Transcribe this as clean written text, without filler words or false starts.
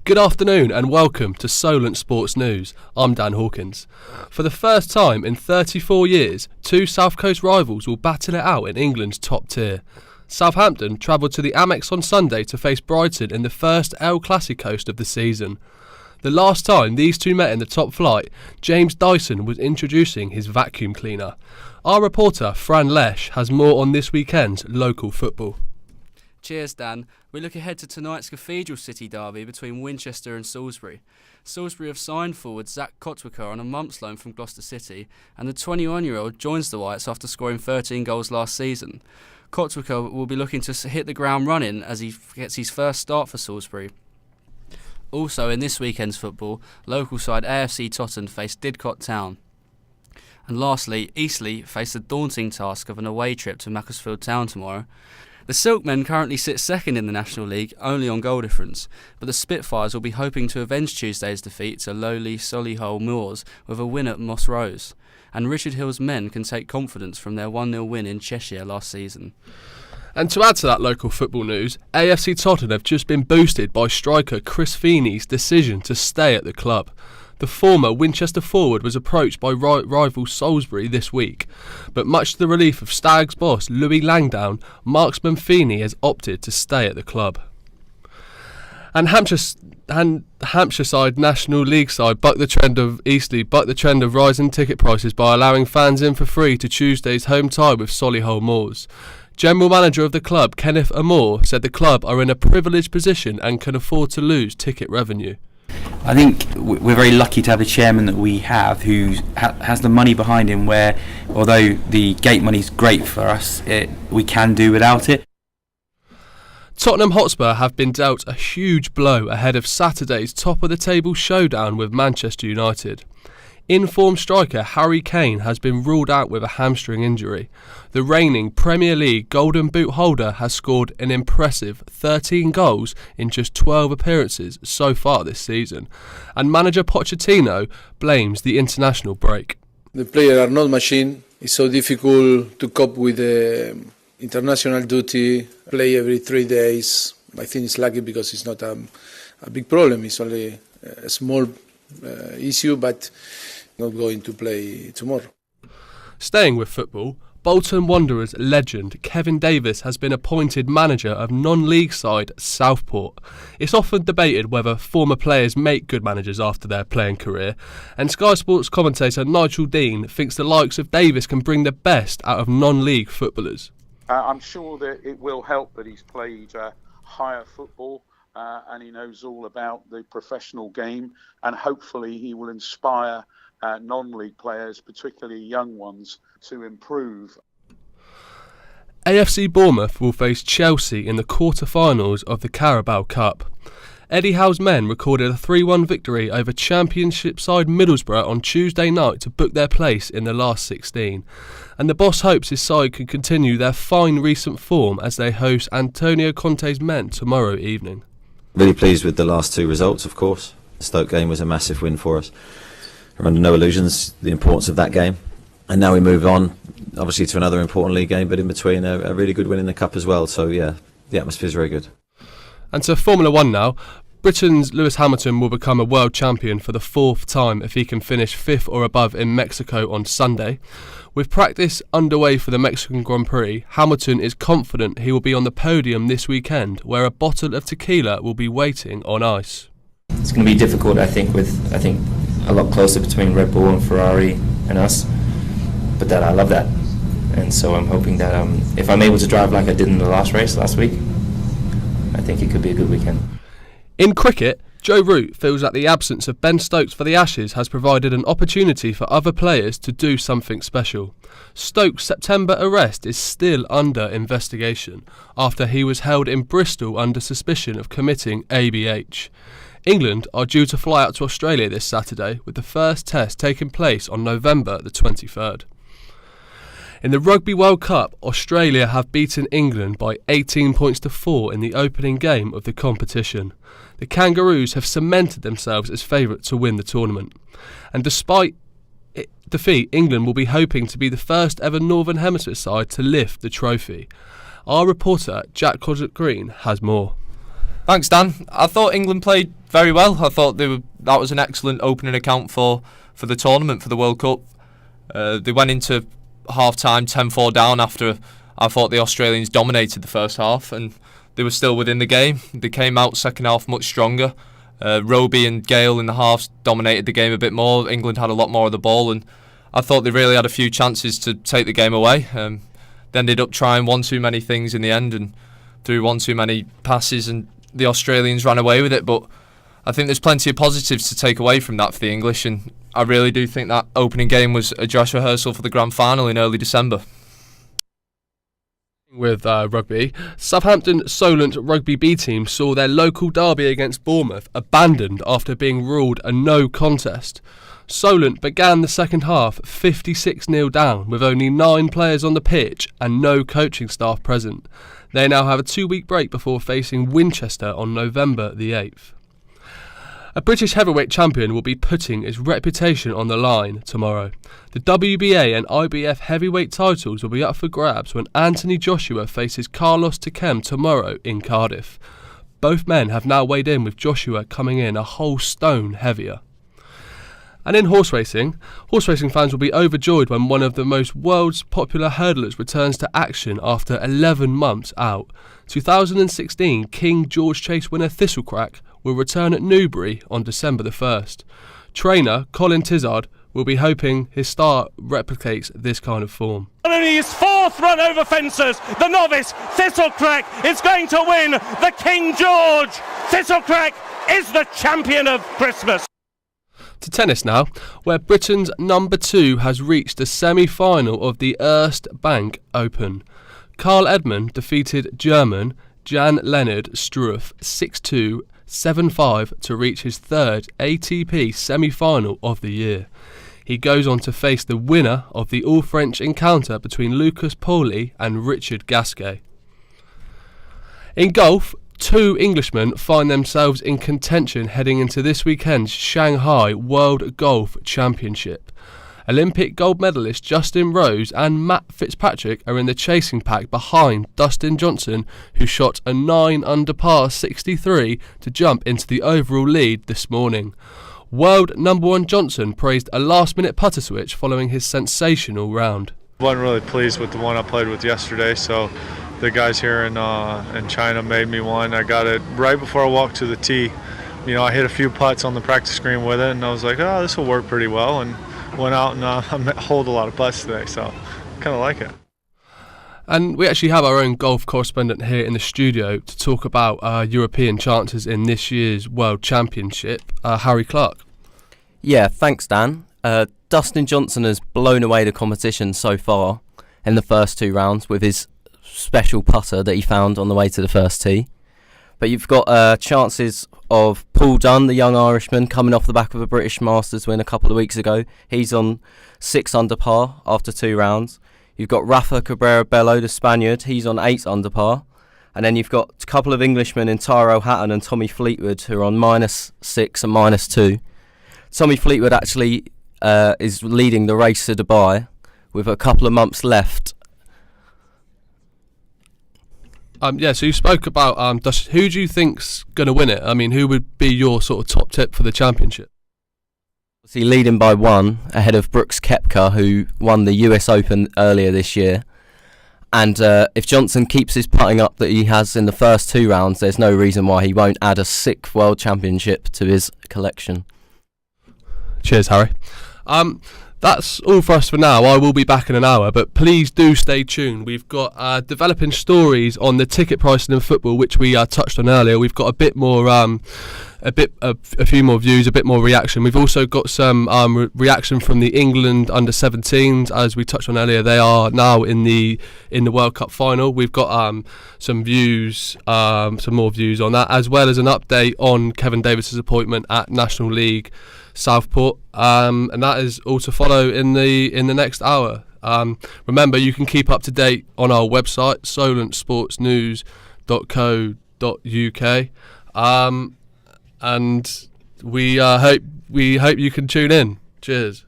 Good afternoon and welcome to Solent Sports News. I'm Dan Hawkins. For the first time in 34 years, two South Coast rivals will battle it out in England's top tier. Southampton travelled to the Amex on Sunday to face Brighton in the first El Clasico of the season. The last time these two met in the top flight, James Dyson was introducing his vacuum cleaner. Our reporter Fran Lesh has more on this weekend's local football. Cheers, Dan. We look ahead to tonight's Cathedral City derby between Winchester and Salisbury. Salisbury have signed forward Zach Kotwicker on a month's loan from Gloucester City, and the 21-year-old joins the Whites after scoring 13 goals last season. Kotwicker will be looking to hit the ground running as he gets his first start for Salisbury. Also in this weekend's football, local side AFC Totton face Didcot Town. And lastly, Eastleigh face the daunting task of an away trip to Macclesfield Town tomorrow. The Silkmen currently sit second in the National League, only on goal difference, but the Spitfires will be hoping to avenge Tuesday's defeat to lowly Solihull Moors with a win at Moss Rose. And Richard Hill's men can take confidence from their 1-0 win in Cheshire last season. And to add to that local football news, AFC Tottenham have just been boosted by striker Chris Feeney's decision to stay at the club. The former Winchester forward was approached by rival Salisbury this week, but much to the relief of Stags boss Louis Langdown, marksman Feeney has opted to stay at the club. And Hampshire side National League side bucked the trend of rising ticket prices by allowing fans in for free to Tuesday's home tie with Solihull Moors. General manager of the club, Kenneth Amore, said the club are in a privileged position and can afford to lose ticket revenue. I think we're very lucky to have the chairman that we have who has the money behind him where, although the gate money is great for us, we can do without it. Tottenham Hotspur have been dealt a huge blow ahead of Saturday's top-of-the-table showdown with Manchester United. In-form striker Harry Kane has been ruled out with a hamstring injury. The reigning Premier League Golden Boot holder has scored an impressive 13 goals in just 12 appearances so far this season, and manager Pochettino blames the international break. The players are not machine. It's so difficult to cope with the international duty, play every 3 days. I think it's lucky because it's not a big problem. It's only a small issue, but not going to play tomorrow. Staying with football, Bolton Wanderers legend Kevin Davis has been appointed manager of non-league side Southport. It's often debated whether former players make good managers after their playing career, and Sky Sports commentator Nigel Dean thinks the likes of Davis can bring the best out of non-league footballers. I'm sure that it will help that he's played higher football and he knows all about the professional game, and hopefully he will inspire non-league players, particularly young ones, to improve. AFC Bournemouth will face Chelsea in the quarter-finals of the Carabao Cup. Eddie Howe's men recorded a 3-1 victory over Championship side Middlesbrough on Tuesday night to book their place in the last 16. And the boss hopes his side can continue their fine recent form as they host Antonio Conte's men tomorrow evening. Really pleased with the last two results, of course. The Stoke game was a massive win for us. We're under no illusions the importance of that game. And now we move on, obviously, to another important league game, but in between a really good win in the Cup as well. So, yeah, the atmosphere is very good. And to Formula 1 now. Britain's Lewis Hamilton will become a world champion for the fourth time if he can finish fifth or above in Mexico on Sunday. With practice underway for the Mexican Grand Prix, Hamilton is confident he will be on the podium this weekend, where a bottle of tequila will be waiting on ice. It's going to be difficult, I think, a lot closer between Red Bull and Ferrari and us, but I love that, and so I'm hoping that if I'm able to drive like I did in the last race last week, I think it could be a good weekend. In cricket, Joe Root feels that the absence of Ben Stokes for the Ashes has provided an opportunity for other players to do something special. Stokes' September arrest is still under investigation after he was held in Bristol under suspicion of committing ABH. England are due to fly out to Australia this Saturday, with the first test taking place on November the 23rd. In the Rugby World Cup, Australia have beaten England by 18 points to 4 in the opening game of the competition. The Kangaroos have cemented themselves as favourite to win the tournament. And despite defeat, England will be hoping to be the first ever Northern Hemisphere side to lift the trophy. Our reporter, Jack Cossack Green, has more. Thanks, Dan. I thought England played very well. I thought that was an excellent opening account for the tournament, for the World Cup. They went into half-time 10-4 down after I thought the Australians dominated the first half, and they were still within the game. They came out second half much stronger. Roby and Gale in the halves dominated the game a bit more. England had a lot more of the ball, and I thought they really had a few chances to take the game away. They ended up trying one too many things in the end and threw one too many passes, and the Australians ran away with it. But I think there's plenty of positives to take away from that for the English, and I really do think that opening game was a dress rehearsal for the grand final in early December. With rugby, Southampton Solent Rugby B team saw their local derby against Bournemouth abandoned after being ruled a no contest. Solent began the second half 56-0 down with only 9 players on the pitch and no coaching staff present. They now have a 2-week break before facing Winchester on November the 8th. A British heavyweight champion will be putting its reputation on the line tomorrow. The WBA and IBF heavyweight titles will be up for grabs when Anthony Joshua faces Carlos Takam tomorrow in Cardiff. Both men have now weighed in, with Joshua coming in a whole stone heavier. And in horse racing fans will be overjoyed when one of the most world's popular hurdlers returns to action after 11 months out. 2016 King George Chase winner Thistlecrack will return at Newbury on December the 1st. Trainer Colin Tizard will be hoping his start replicates this kind of form. Only his 4th run over fences, the novice Thistlecrack is going to win the King George. Thistlecrack is the champion of Christmas. To tennis now, where Britain's number 2 has reached the semi-final of the Erste Bank Open. Carl Edmund defeated German Jan-Lennard Struff 6-2, 7-5 to reach his 3rd ATP semi-final of the year. He goes on to face the winner of the all-French encounter between Lucas Poli and Richard Gasquet. In golf, 2 Englishmen find themselves in contention heading into this weekend's Shanghai World Golf Championship. Olympic gold medalist Justin Rose and Matt Fitzpatrick are in the chasing pack behind Dustin Johnson, who shot a 9 under par 63 to jump into the overall lead this morning. World number 1 Johnson praised a last-minute putter switch following his sensational round. I wasn't really pleased with the one I played with yesterday, so the guys here in China made me one. I got it right before I walked to the tee. You know, I hit a few putts on the practice screen with it, and I was like, oh, this will work pretty well, and went out and I hold a lot of putts today, so kind of like it. And we actually have our own golf correspondent here in the studio to talk about European chances in this year's World Championship, Harry Clark. Yeah, thanks, Dan. Dustin Johnson has blown away the competition so far in the first 2 rounds with his special putter that he found on the way to the first tee. But you've got chances of Paul Dunn, the young Irishman, coming off the back of a British Masters win a couple of weeks ago. He's on 6 under par after 2 rounds. You've got Rafa Cabrera Bello, the Spaniard. He's on 8 under par. And then you've got a couple of Englishmen in Tyrrell Hatton and Tommy Fleetwood, who are on -6 and -2. Tommy Fleetwood actually is leading the race to Dubai with a couple of months left. So you spoke about Dustin. Who do you think's going to win it? I mean, who would be your sort of top tip for the championship? He leading by 1 ahead of Brooks Koepka, who won the US Open earlier this year. And if Johnson keeps his putting up that he has in the first 2 rounds, there's no reason why he won't add a 6th World Championship to his collection. Cheers, Harry. That's all for us for now. I will be back in an hour, but please do stay tuned. We've got developing stories on the ticket pricing in football, which we touched on earlier. We've got a bit more, a few more views, a bit more reaction. We've also got some reaction from the England under-17s, as we touched on earlier. They are now in the World Cup final. We've got some views, some more views on that, as well as an update on Kevin Davies' appointment at National League Southport, and that is all to follow in the next hour. Remember, you can keep up to date on our website, solentsportsnews.co.uk, and we hope you can tune in. Cheers.